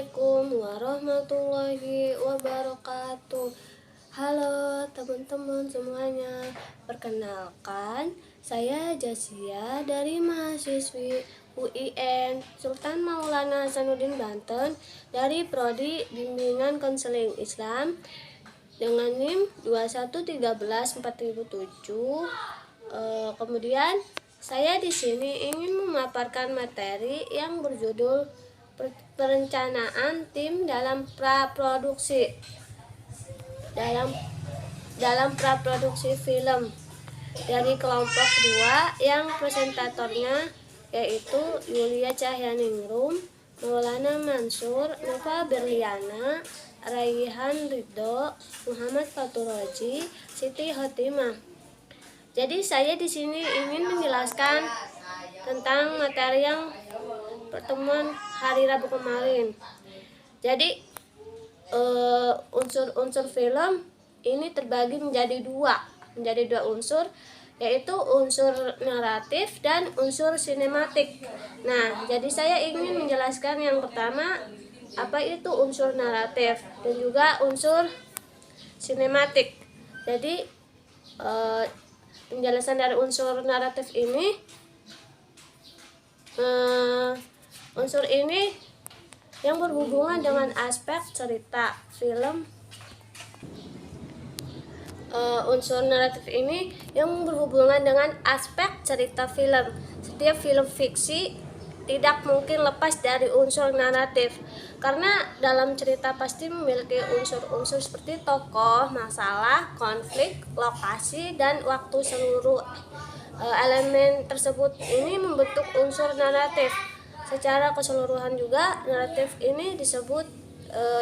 Assalamualaikum warahmatullahi wabarakatuh. Halo teman-teman semuanya. Perkenalkan, saya Jasia dari mahasiswi UIN Sultan Maulana Hasanuddin Banten dari Prodi Bimbingan Konseling Islam dengan NIM 21134007. Kemudian saya di sini ingin memaparkan materi yang berjudul perencanaan tim dalam praproduksi praproduksi film dari kelompok 2 yang presentatornya yaitu Yulia Cahyaningrum, Maulana Mansur, Nova Berliana, Raihan Ridho, Muhammad Faturoji, Siti Hotimah. Jadi saya di sini ingin menjelaskan tentang materi yang pertemuan hari Rabu kemarin. Jadi unsur-unsur film ini terbagi menjadi dua unsur, yaitu unsur naratif dan unsur sinematik. Nah, jadi saya ingin menjelaskan yang pertama apa itu unsur naratif dan juga unsur sinematik. Jadi penjelasan dari unsur naratif ini, unsur ini yang berhubungan dengan aspek cerita film. Unsur naratif ini yang berhubungan dengan aspek cerita film. Setiap film fiksi tidak mungkin lepas dari unsur naratif, karena dalam cerita pasti memiliki unsur-unsur seperti tokoh, masalah, konflik, lokasi, dan waktu. Seluruh elemen tersebut ini membentuk unsur naratif. Secara keseluruhan juga naratif ini disebut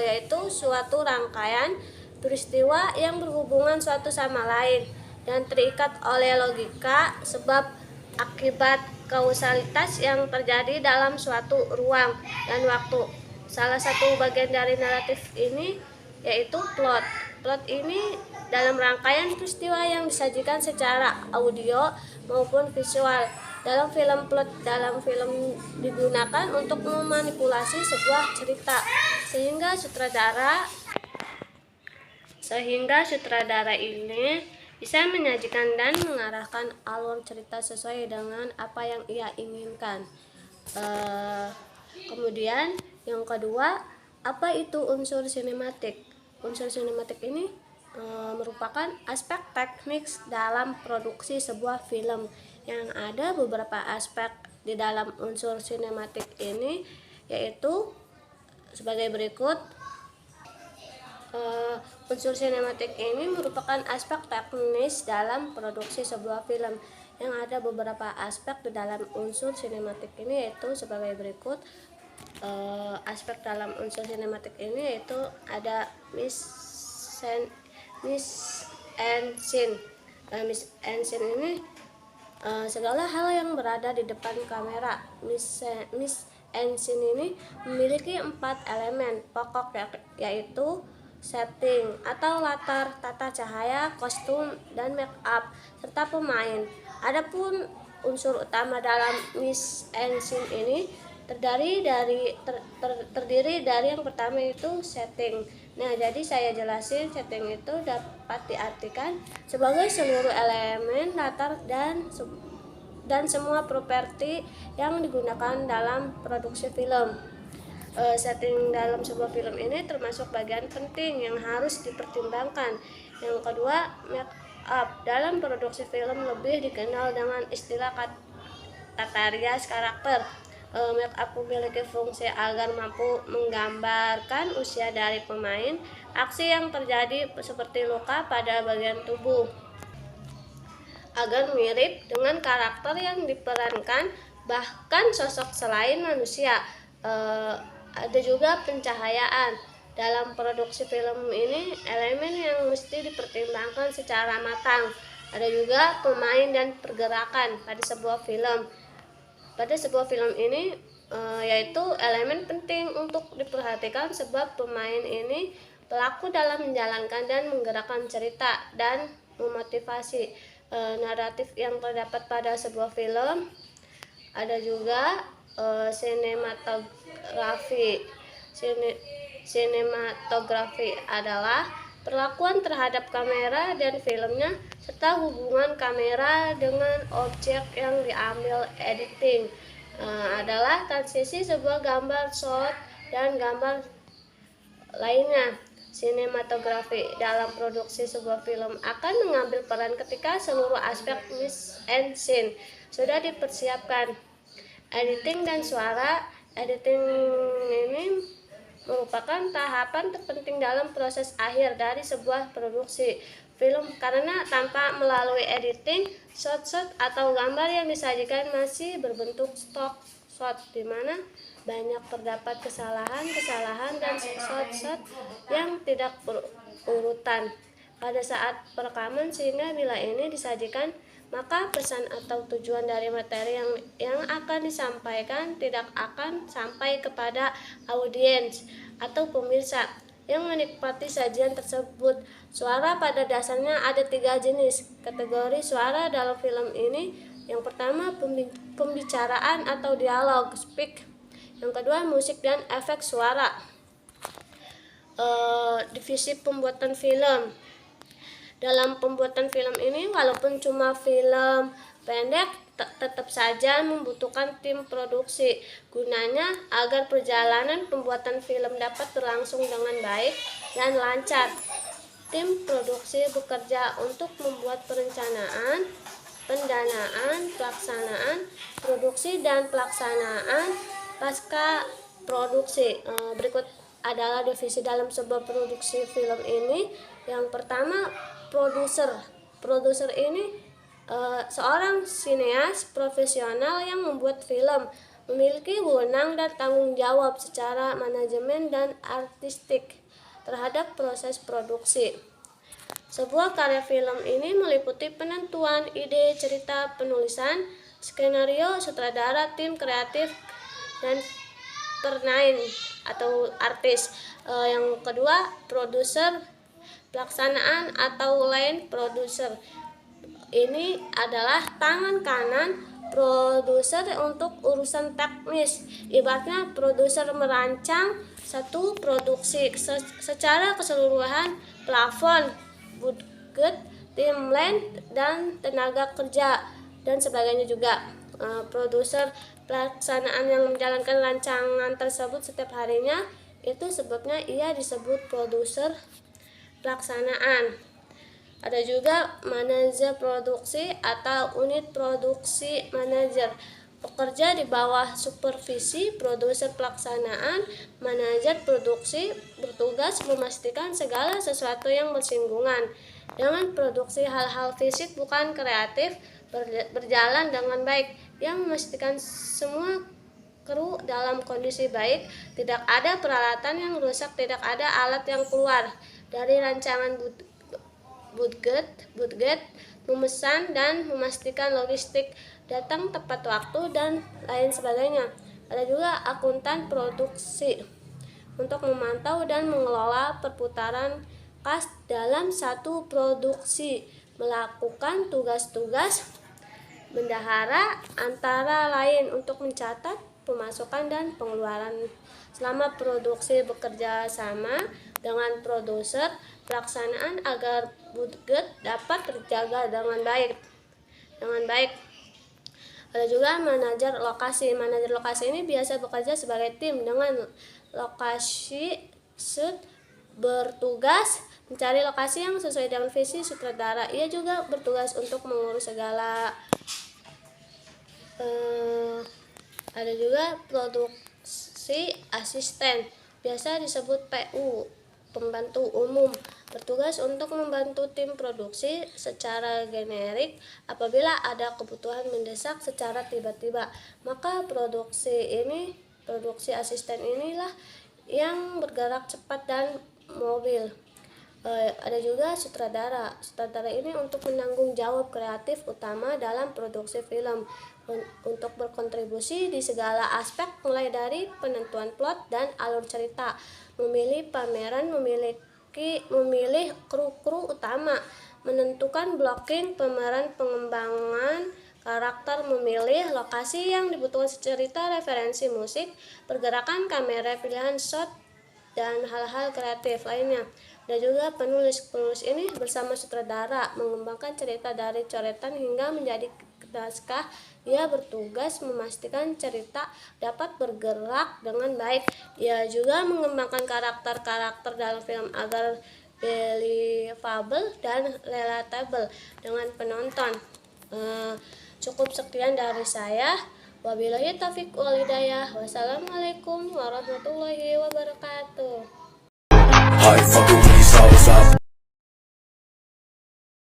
yaitu suatu rangkaian peristiwa yang berhubungan suatu sama lain dan terikat oleh logika sebab akibat kausalitas yang terjadi dalam suatu ruang dan waktu. Salah satu bagian dari naratif ini yaitu plot. Plot ini dalam rangkaian peristiwa yang disajikan secara audio maupun visual. Dalam film, plot dalam film digunakan untuk memanipulasi sebuah cerita sehingga sutradara ini bisa menyajikan dan mengarahkan alur cerita sesuai dengan apa yang ia inginkan. Kemudian yang kedua, apa itu unsur sinematik? Unsur sinematik ini merupakan aspek teknis dalam produksi sebuah film. Yang ada beberapa aspek di dalam unsur sinematik ini, yaitu sebagai berikut. Unsur sinematik ini merupakan aspek teknis dalam produksi sebuah film. Yang ada beberapa aspek di dalam unsur sinematik ini yaitu sebagai berikut. Aspek dalam unsur sinematik ini yaitu ada mise en scene. Mise en scene ini segala hal yang berada di depan kamera. Mise en scene ini memiliki 4 elemen pokok, yaitu setting atau latar, tata cahaya, kostum, dan make up, serta pemain. Adapun unsur utama dalam mise en scene ini terdiri dari yang pertama itu setting. Nah, jadi saya jelasin, setting itu dapat diartikan sebagai seluruh elemen, latar, dan semua properti yang digunakan dalam produksi film. Setting dalam sebuah film ini termasuk bagian penting yang harus dipertimbangkan. Yang kedua, make up. Dalam produksi film lebih dikenal dengan istilah tata rias karakter. Make up memiliki fungsi agar mampu menggambarkan usia dari pemain, aksi yang terjadi seperti luka pada bagian tubuh, agar mirip dengan karakter yang diperankan, bahkan sosok selain manusia. Ada juga pencahayaan. Dalam produksi film ini elemen yang mesti dipertimbangkan secara matang. Ada juga pemain dan pergerakan pada sebuah film. Pada sebuah film ini yaitu elemen penting untuk diperhatikan sebab pemain ini pelaku dalam menjalankan dan menggerakkan cerita dan memotivasi naratif yang terdapat pada sebuah film. Ada juga sinematografi. Sinematografi adalah perlakuan terhadap kamera dan filmnya serta hubungan kamera dengan objek yang diambil. Editing adalah transisi sebuah gambar shot dan gambar lainnya. Sinematografi dalam produksi sebuah film akan mengambil peran ketika seluruh aspek mise en scene sudah dipersiapkan. Editing dan suara. Editing ini merupakan tahapan terpenting dalam proses akhir dari sebuah produksi film karena tanpa melalui editing, shot-shot atau gambar yang disajikan masih berbentuk stock shot, di mana banyak terdapat kesalahan dan shot-shot yang tidak berurutan pada saat perekaman, sehingga bila ini disajikan maka pesan atau tujuan dari materi yang akan disampaikan tidak akan sampai kepada audiens atau pemirsa yang menikmati sajian tersebut. Suara pada dasarnya ada 3 jenis kategori suara dalam film ini. Yang pertama, pembicaraan atau dialog, speak. Yang kedua, musik dan efek suara. Divisi pembuatan film. Dalam pembuatan film ini, walaupun cuma film pendek, tetap saja membutuhkan tim produksi. Gunanya agar perjalanan pembuatan film dapat berlangsung dengan baik dan lancar. Tim produksi bekerja untuk membuat perencanaan, pendanaan, pelaksanaan, produksi, dan pelaksanaan pasca produksi. Berikut adalah divisi dalam sebuah produksi film ini. Yang pertama, produser. Produser ini seorang sineas profesional yang membuat film, memiliki wewenang dan tanggung jawab secara manajemen dan artistik terhadap proses produksi. Sebuah karya film ini meliputi penentuan ide cerita, penulisan, skenario, sutradara, tim kreatif, dan permain atau artis. Yang kedua, produser pelaksanaan atau line producer. Ini adalah tangan kanan produser untuk urusan teknis. Ibaratnya produser merancang satu produksi secara keseluruhan, plafon, budget, timeline, dan tenaga kerja dan sebagainya juga. Produser pelaksanaan yang menjalankan rancangan tersebut setiap harinya, itu sebabnya ia disebut produser pelaksanaan. Ada juga manajer produksi atau unit produksi manajer, bekerja di bawah supervisi produser pelaksanaan. Manajer produksi bertugas memastikan segala sesuatu yang bersinggungan dengan produksi, hal-hal fisik bukan kreatif, berjalan dengan baik, yang memastikan semua kru dalam kondisi baik, tidak ada peralatan yang rusak, tidak ada alat yang keluar dari rancangan budget, memesan dan memastikan logistik datang tepat waktu, dan lain sebagainya. Ada juga akuntan produksi untuk memantau dan mengelola perputaran kas dalam satu produksi, melakukan tugas-tugas bendahara antara lain untuk mencatat pemasukan dan pengeluaran selama produksi, bekerja sama dengan produser pelaksanaan agar budget dapat terjaga dengan baik. Ada juga manajer lokasi. Manajer lokasi ini biasa bekerja sebagai tim dengan lokasi shoot, bertugas mencari lokasi yang sesuai dengan visi sutradara. Ia juga bertugas untuk mengurus segala ada juga produksi asisten, biasa disebut PU, pembantu umum, bertugas untuk membantu tim produksi secara generik apabila ada kebutuhan mendesak secara tiba-tiba. Maka produksi asisten inilah yang bergerak cepat dan mobil. Ada juga sutradara. Sutradara ini untuk menanggung jawab kreatif utama dalam produksi film, untuk berkontribusi di segala aspek mulai dari penentuan plot dan alur cerita, memilih pameran, memilih kru utama, menentukan blocking pemeran, pengembangan karakter, memilih lokasi yang dibutuhkan cerita, referensi musik, pergerakan kamera, pilihan shot, dan hal-hal kreatif lainnya. Dan juga penulis ini bersama sutradara mengembangkan cerita dari coretan hingga menjadi naskah. Ia bertugas memastikan cerita dapat bergerak dengan baik. Ia juga mengembangkan karakter-karakter dalam film agar believable dan relatable dengan penonton. Cukup sekian dari saya. Wabillahi taufiq wal hidayah. Wassalamualaikum warahmatullahi wabarakatuh.